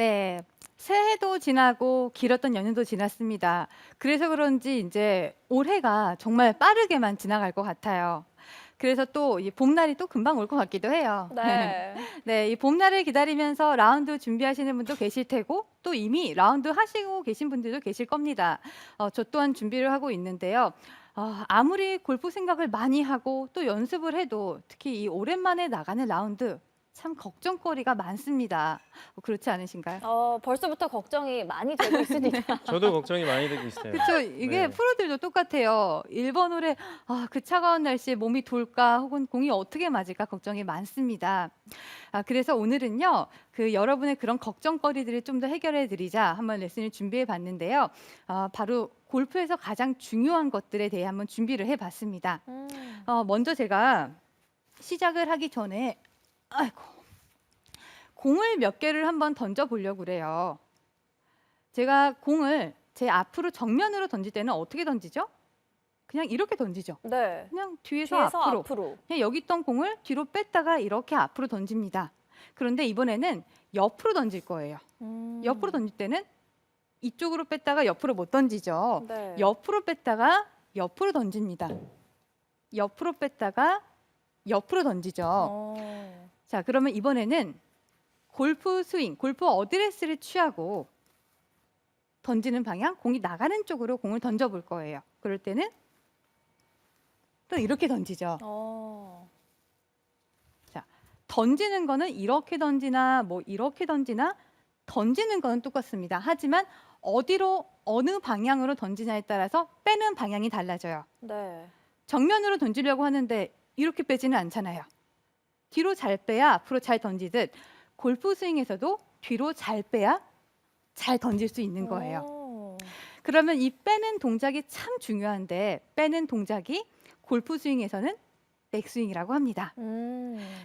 네. 새해도 지나고 길었던 연휴도 지났습니다. 그래서 그런지 이제 올해가 정말 빠르게만 지나갈 것 같아요. 그래서 또 이 봄날이 또 금방 올 것 같기도 해요. 네. 네, 이 봄날을 기다리면서 라운드 준비하시는 분도 계실 테고 또 이미 라운드 하시고 계신 분들도 계실 겁니다. 저 또한 준비를 하고 있는데요. 아무리 골프 생각을 많이 하고 또 연습을 해도 특히 이 오랜만에 나가는 라운드 참 걱정거리가 많습니다. 그렇지 않으신가요? 벌써부터 걱정이 많이 되고 있으니까. 저도 걱정이 많이 되고 있어요. 그쵸. 이게 네. 프로들도 똑같아요. 1번 홀에 그 차가운 날씨에 몸이 돌까 혹은 공이 어떻게 맞을까 걱정이 많습니다. 그래서 오늘은요. 여러분의 그런 걱정거리들을 좀 더 해결해 드리자 한번 레슨을 준비해 봤는데요. 바로 골프에서 가장 중요한 것들에 대해 한번 준비를 해 봤습니다. 음. 먼저 제가 시작을 하기 전에 아이고. 공을 몇 개를 한번 던져 보려고 그래요. 제가 공을 제 앞으로 정면으로 던질 때는 어떻게 던지죠? 그냥 이렇게 던지죠. 네. 그냥 뒤에서 뒤에서 앞으로. 앞으로. 그냥 여기 있던 공을 뒤로 뺐다가 이렇게 앞으로 던집니다. 그런데 이번에는 옆으로 던질 거예요. 옆으로 던질 때는 이쪽으로 뺐다가 옆으로 못 던지죠. 네. 옆으로 뺐다가 옆으로 던집니다. 옆으로 뺐다가 옆으로 던지죠. 자, 그러면 이번에는 골프 스윙, 골프 어드레스를 취하고 던지는 방향, 공이 나가는 쪽으로 공을 던져볼 거예요. 그럴 때는 또 이렇게 던지죠. 자, 던지는 거는 이렇게 던지나 뭐 이렇게 던지나 던지는 거는 똑같습니다. 하지만 어디로 어느 방향으로 던지냐에 따라서 빼는 방향이 달라져요. 네. 정면으로 던지려고 하는데 이렇게 빼지는 않잖아요. 뒤로 잘 빼야 앞으로 잘 던지듯 골프 스윙에서도 뒤로 잘 빼야 잘 던질 수 있는 거예요. 그러면 이 빼는 동작이 참 중요한데 빼는 동작이 골프 스윙에서는 백스윙이라고 합니다.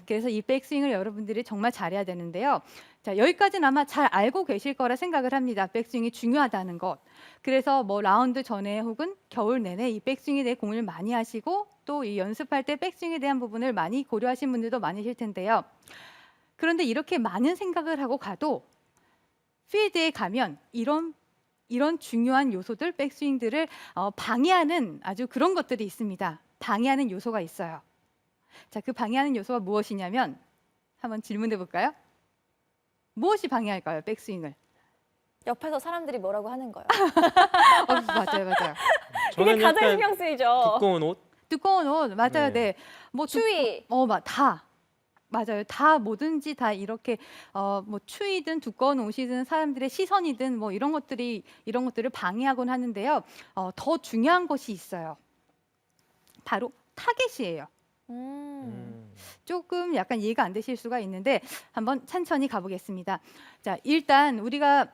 그래서 이 백스윙을 여러분들이 정말 잘해야 되는데요. 자, 여기까지는 아마 잘 알고 계실 거라 생각을 합니다. 백스윙이 중요하다는 것. 그래서 뭐 라운드 전에 혹은 겨울 내내 이 백스윙에 대해 공유를 많이 하시고 또 이 연습할 때 백스윙에 대한 부분을 많이 고려하신 분들도 많으실 텐데요. 그런데 이렇게 많은 생각을 하고 가도 필드에 가면 이런 중요한 요소들, 백스윙들을 방해하는 아주 그런 것들이 있습니다. 방해하는 요소가 있어요. 자, 그 방해하는 요소가 무엇이냐면 한번 질문해 볼까요? 무엇이 방해할까요, 백스윙을? 옆에서 사람들이 뭐라고 하는 거예요. 맞아요, 맞아요. 그게 저는 가장 약간 신경 쓰이죠. 두꺼운 옷. 두꺼운 옷, 맞아요, 네. 네. 뭐 추위. 다. 맞아요. 다 뭐든지 다 이렇게 뭐 추위든 두꺼운 옷이든 사람들의 시선이든 뭐 이런 것들을 방해하곤 하는데요. 더 중요한 것이 있어요. 바로 타겟이에요. 조금 약간 이해가 안 되실 수가 있는데 한번 천천히 가보겠습니다. 자, 일단 우리가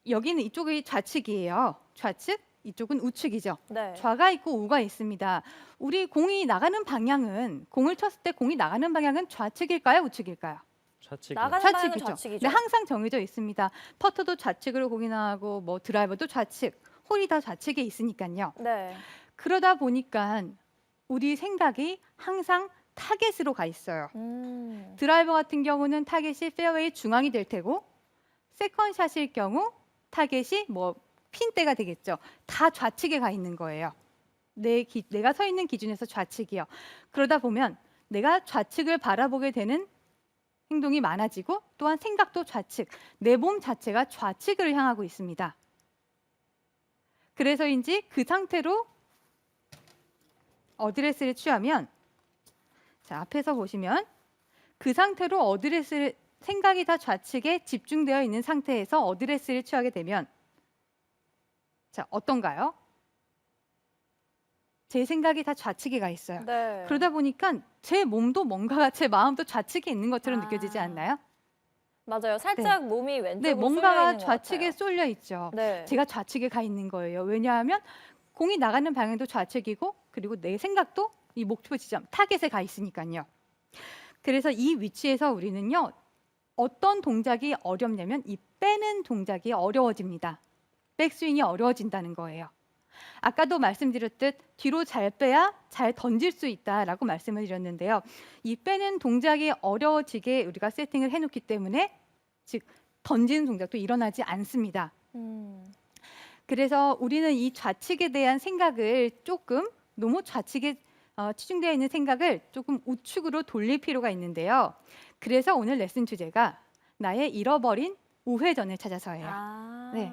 여기는 이쪽이 좌측이에요. 좌측, 이쪽은 우측이죠. 네. 좌가 있고 우가 있습니다. 우리 공이 나가는 방향은 공을 쳤을 때 공이 나가는 방향은 좌측일까요, 우측일까요? 좌측이. 나가는 방향은 좌측이죠. 좌측이죠. 네, 항상 정해져 있습니다. 퍼터도 좌측으로 공이 나가고 뭐 드라이버도 좌측, 홀이 다 좌측에 있으니까요. 네. 그러다 보니까 우리 생각이 항상 타겟으로 가 있어요. 드라이버 같은 경우는 타겟이 페어웨이 중앙이 될 테고 세컨샷일 경우 타겟이 뭐 핀대가 되겠죠. 다 좌측에 가 있는 거예요. 내가 서 있는 기준에서 좌측이요. 그러다 보면 내가 좌측을 바라보게 되는 행동이 많아지고 또한 생각도 좌측, 내 몸 자체가 좌측을 향하고 있습니다. 그래서인지 그 상태로 어드레스를 취하면 자, 앞에서 보시면 그 상태로 어드레스를 생각이 다 좌측에 집중되어 있는 상태에서 어드레스를 취하게 되면 자, 어떤가요? 제 생각이 다 좌측에 가 있어요. 네. 그러다 보니까 제 몸도 뭔가가 제 마음도 좌측에 있는 것처럼 느껴지지 않나요? 맞아요. 살짝 몸이 왼쪽으로 네, 쏠려 뭔가가 있는 것 좌측에 같아요. 쏠려 있죠. 네. 제가 좌측에 가 있는 거예요. 왜냐하면 공이 나가는 방향도 좌측이고 그리고 내 생각도 이 목표 지점, 타겟에 가 있으니까요. 그래서 이 위치에서 우리는요. 어떤 동작이 어렵냐면 이 빼는 동작이 어려워집니다. 백스윙이 어려워진다는 거예요. 아까도 말씀드렸듯 뒤로 잘 빼야 잘 던질 수 있다라고 말씀을 드렸는데요. 이 빼는 동작이 어려워지게 우리가 세팅을 해놓기 때문에 즉 던지는 동작도 일어나지 않습니다. 음. 그래서 우리는 이 좌측에 대한 생각을 조금 너무 좌측에 치중되어 있는 생각을 조금 우측으로 돌릴 필요가 있는데요. 그래서 오늘 레슨 주제가 나의 잃어버린 우회전을 찾아서예요. 아. 네.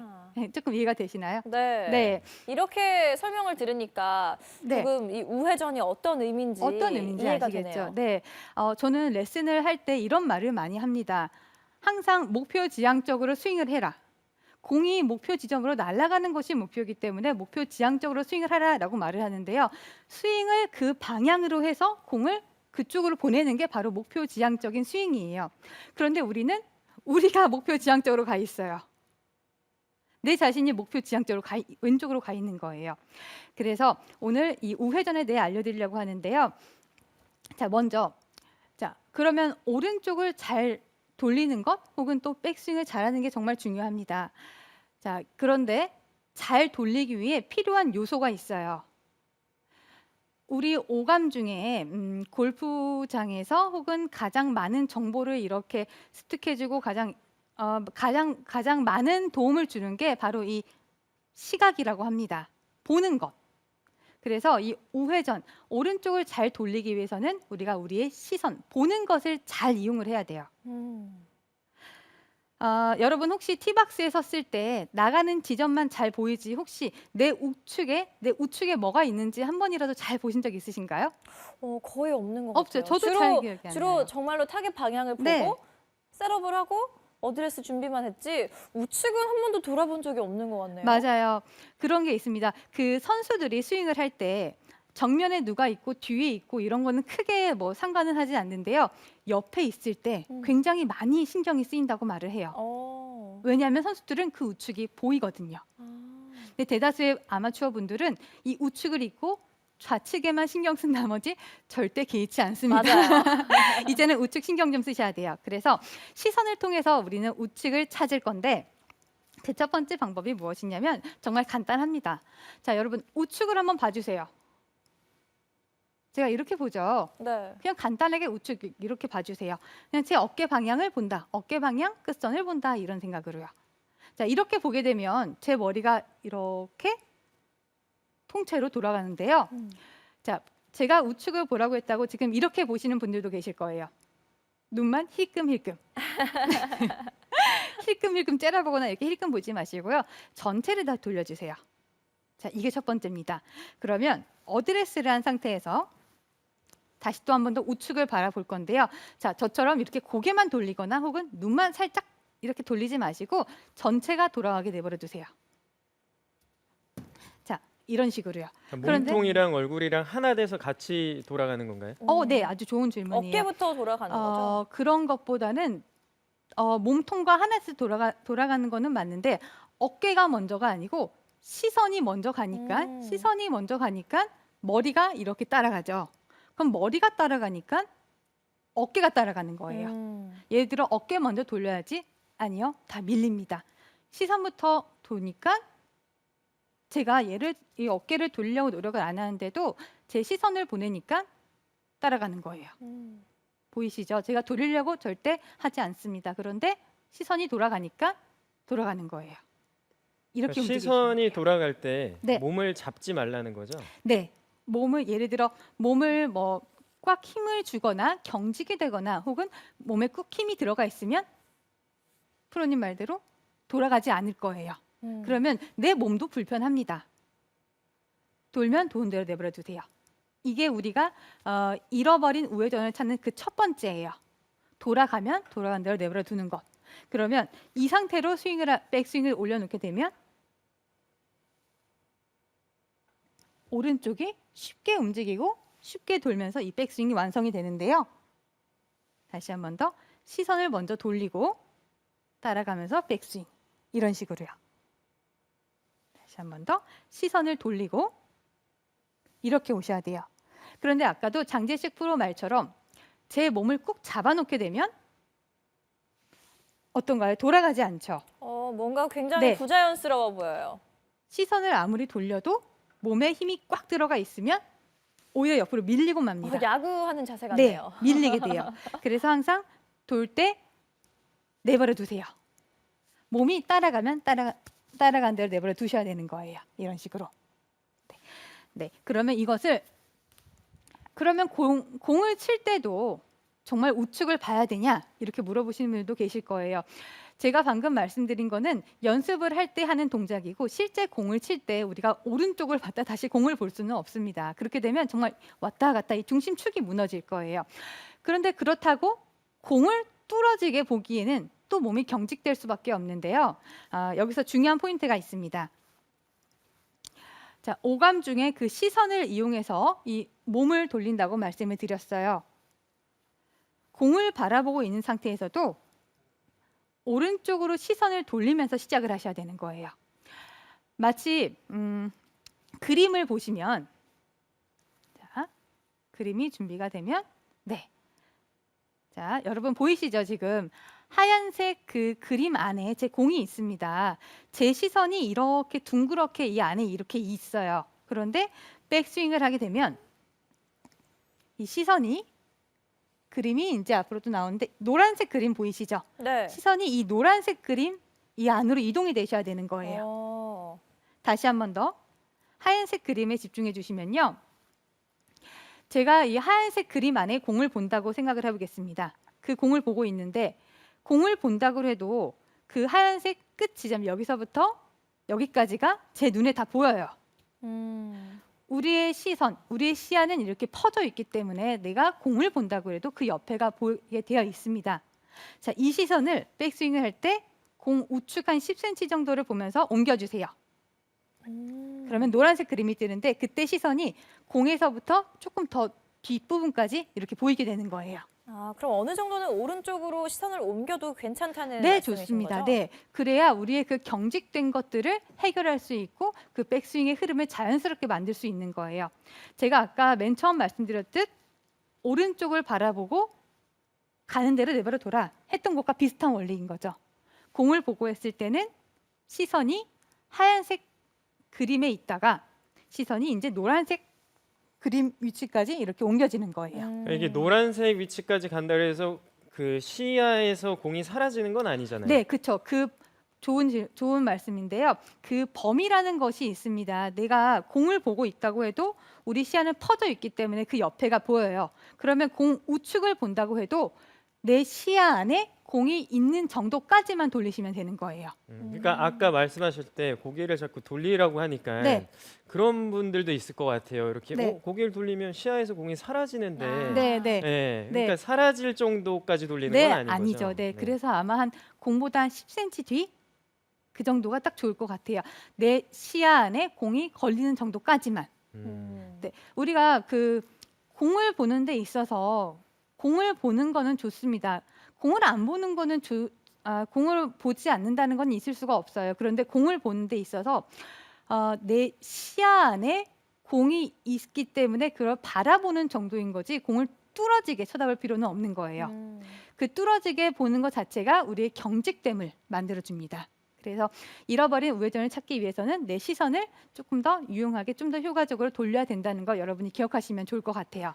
조금 이해가 되시나요? 네. 네. 이렇게 설명을 들으니까 네. 조금 이 우회전이 어떤 의미인지 이해가 아시겠죠? 되네요. 네. 저는 레슨을 할 때 이런 말을 많이 합니다. 항상 목표 지향적으로 스윙을 해라. 공이 목표 지점으로 날아가는 것이 목표이기 때문에 목표 지향적으로 스윙을 하라라고 말을 하는데요. 스윙을 그 방향으로 해서 공을 그쪽으로 보내는 게 바로 목표 지향적인 스윙이에요. 그런데 우리가 목표 지향적으로 가 있어요. 내 자신이 목표 지향적으로 왼쪽으로 가 있는 거예요. 그래서 오늘 이 우회전에 대해 알려드리려고 하는데요. 자, 먼저 그러면 오른쪽을 잘 돌리는 것 혹은 또 백스윙을 잘하는 게 정말 중요합니다. 자, 그런데 잘 돌리기 위해 필요한 요소가 있어요. 우리 오감 중에 골프장에서 혹은 가장 많은 정보를 이렇게 습득해주고 가장 많은 도움을 주는 게 바로 이 시각이라고 합니다. 보는 것. 그래서 이 우회전, 오른쪽을 잘 돌리기 위해서는 우리가 우리의 시선, 보는 것을 잘 이용을 해야 돼요. 여러분 혹시 티박스에 섰을 때 나가는 지점만 잘 보이지 혹시 내 우측에 뭐가 있는지 한 번이라도 잘 보신 적 있으신가요? 거의 없는 것 없죠. 같아요. 저도 잘 기억이 안 주로 나요. 정말로 타겟 방향을 보고 네. 셋업을 하고 어드레스 준비만 했지 우측은 한 번도 돌아본 적이 없는 것 같네요. 맞아요. 그런 게 있습니다. 그 선수들이 스윙을 할 때 정면에 누가 있고 뒤에 있고 이런 거는 크게 뭐 상관은 하지 않는데요. 옆에 있을 때 굉장히 많이 신경이 쓰인다고 말을 해요. 왜냐하면 선수들은 그 우측이 보이거든요. 근데 대다수의 아마추어 분들은 이 우측을 잊고 좌측에만 신경 쓴 나머지 절대 개의치 않습니다. 맞아요. 이제는 우측 신경 좀 쓰셔야 돼요. 그래서 시선을 통해서 우리는 우측을 찾을 건데 그 첫 번째 방법이 무엇이냐면 정말 간단합니다. 자, 여러분 우측을 한번 봐주세요. 제가 이렇게 보죠. 네. 그냥 간단하게 우측 이렇게 봐주세요. 그냥 제 어깨 방향을 본다. 어깨 방향 끝선을 본다. 이런 생각으로요. 자, 이렇게 보게 되면 제 머리가 이렇게 통째로 돌아가는데요. 자, 제가 우측을 보라고 했다고 지금 이렇게 보시는 분들도 계실 거예요. 눈만 힐끔힐끔. 힐끔힐끔 째려보거나 이렇게 힐끔 보지 마시고요. 전체를 다 돌려주세요. 자, 이게 첫 번째입니다. 그러면 어드레스를 한 상태에서 다시 또 한 번 더 우측을 바라볼 건데요. 자, 저처럼 이렇게 고개만 돌리거나 혹은 눈만 살짝 이렇게 돌리지 마시고 전체가 돌아가게 내버려 두세요. 자, 이런 식으로요. 그런데- 몸통이랑 얼굴이랑 하나 돼서 같이 돌아가는 건가요? 네, 아주 좋은 질문이에요. 어깨부터 돌아가는 거죠? 그런 것보다는 몸통과 하나씩 돌아가는 거는 맞는데 어깨가 먼저가 아니고 시선이 먼저 가니까 머리가 이렇게 따라가죠. 그럼 머리가 따라가니까 어깨가 따라가는 거예요. 예를 들어 어깨 먼저 돌려야지? 아니요, 다 밀립니다. 시선부터 도니까 제가 이 어깨를 돌리려고 노력을 안 하는데도 제 시선을 보내니까 따라가는 거예요. 보이시죠? 제가 돌리려고 절대 하지 않습니다. 그런데 시선이 돌아가니까 돌아가는 거예요. 이렇게 그러니까 움직이시면 시선이 돼요. 돌아갈 때 네. 몸을 잡지 말라는 거죠? 네, 예를 들어 몸을 꽉 힘을 주거나 경직이 되거나 혹은 몸에 꾹 힘이 들어가 있으면 프로님 말대로 돌아가지 않을 거예요. 그러면 내 몸도 불편합니다. 돌면 도는 대로 내버려 두세요. 이게 우리가 잃어버린 우회전을 찾는 그 첫 번째예요. 돌아가면 돌아간 대로 내버려 두는 것. 그러면 이 상태로 백스윙을 올려놓게 되면 오른쪽이 쉽게 움직이고 쉽게 돌면서 이 백스윙이 완성이 되는데요. 다시 한 번 더 시선을 먼저 돌리고 따라가면서 백스윙. 이런 식으로요. 다시 한 번 더 시선을 돌리고 이렇게 오셔야 돼요. 그런데 아까도 장재식 프로 말처럼 제 몸을 꾹 잡아놓게 되면 어떤가요? 돌아가지 않죠. 뭔가 굉장히 네. 부자연스러워 보여요. 시선을 아무리 돌려도 몸에 힘이 꽉 들어가 있으면 오히려 옆으로 밀리고 맙니다. 야구하는 자세 네, 같네요. 밀리게 돼요. 그래서 항상 돌 때 내버려 두세요. 몸이 따라가면 따라간 대로 내버려 두셔야 되는 거예요. 이런 식으로. 네. 그러면 이것을 그러면 공을 칠 때도 정말 우측을 봐야 되냐 이렇게 물어보시는 분들도 계실 거예요. 제가 방금 말씀드린 거는 연습을 할 때 하는 동작이고 실제 공을 칠 때 우리가 오른쪽을 봤다 다시 공을 볼 수는 없습니다. 그렇게 되면 정말 왔다 갔다 이 중심축이 무너질 거예요. 그런데 그렇다고 공을 뚫어지게 보기에는 또 몸이 경직될 수밖에 없는데요. 여기서 중요한 포인트가 있습니다. 자, 오감 중에 그 시선을 이용해서 이 몸을 돌린다고 말씀을 드렸어요. 공을 바라보고 있는 상태에서도 오른쪽으로 시선을 돌리면서 시작을 하셔야 되는 거예요. 마치 그림을 보시면 자, 그림이 준비가 되면 네. 자, 여러분 보이시죠? 지금 하얀색 그 그림 안에 제 공이 있습니다. 제 시선이 이렇게 둥그렇게 이 안에 이렇게 있어요. 그런데 백스윙을 하게 되면 이 시선이 그림이 이제 앞으로 또 나오는데 노란색 그림 보이시죠? 네. 시선이 이 노란색 그림 이 안으로 이동이 되셔야 되는 거예요. 다시 한 번 더 하얀색 그림에 집중해 주시면요. 제가 이 하얀색 그림 안에 공을 본다고 생각을 해보겠습니다. 그 공을 보고 있는데 공을 본다고 해도 그 하얀색 끝 지점 여기서부터 여기까지가 제 눈에 다 보여요. 우리의 시선, 우리의 시야는 이렇게 퍼져 있기 때문에 내가 공을 본다고 해도 그 옆에가 보이게 되어 있습니다. 자, 이 시선을 백스윙을 할 때 공 우측 한 10cm 정도를 보면서 옮겨주세요. 그러면 노란색 그림이 뜨는데 그때 시선이 공에서부터 조금 더 뒷부분까지 이렇게 보이게 되는 거예요. 그럼 어느 정도는 오른쪽으로 시선을 옮겨도 괜찮다는 네, 말씀이신 좋습니다. 거죠? 네, 그래야 우리의 그 경직된 것들을 해결할 수 있고 그 백스윙의 흐름을 자연스럽게 만들 수 있는 거예요. 제가 아까 맨 처음 말씀드렸듯 오른쪽을 바라보고 가는 대로 내버려 둬라 했던 것과 비슷한 원리인 거죠. 공을 보고 했을 때는 시선이 하얀색 그림에 있다가 시선이 이제 노란색 그림 위치까지 이렇게 옮겨지는 거예요. 이게 노란색 위치까지 간다 그래서 그 시야에서 공이 사라지는 건 아니잖아요. 네, 그렇죠. 그 좋은 말씀인데요. 그 범위라는 것이 있습니다. 내가 공을 보고 있다고 해도 우리 시야는 퍼져 있기 때문에 그 옆에가 보여요. 그러면 공 우측을 본다고 해도 내 시야 안에 공이 있는 정도까지만 돌리시면 되는 거예요. 그러니까 아까 말씀하실 때 고개를 자꾸 돌리라고 하니까 네. 그런 분들도 있을 것 같아요. 이렇게 네. 고개를 돌리면 시야에서 공이 사라지는데 네, 네. 네, 그러니까 네. 사라질 정도까지 돌리는 네, 건 아닌 아니죠. 거죠. 네, 그래서 아마 한 공보다 한 10cm 뒤 그 정도가 딱 좋을 것 같아요. 내 시야 안에 공이 걸리는 정도까지만. 네, 우리가 그 공을 보는 데 있어서 공을 보는 거는 좋습니다. 공을 안 보는 거는 공을 보지 않는다는 건 있을 수가 없어요. 그런데 공을 보는 데 있어서 내 시야 안에 공이 있기 때문에 그걸 바라보는 정도인 거지 공을 뚫어지게 쳐다볼 필요는 없는 거예요. 그 뚫어지게 보는 것 자체가 우리의 경직됨을 만들어줍니다. 그래서 잃어버린 우회전을 찾기 위해서는 내 시선을 조금 더 유용하게 좀 더 효과적으로 돌려야 된다는 거 여러분이 기억하시면 좋을 것 같아요.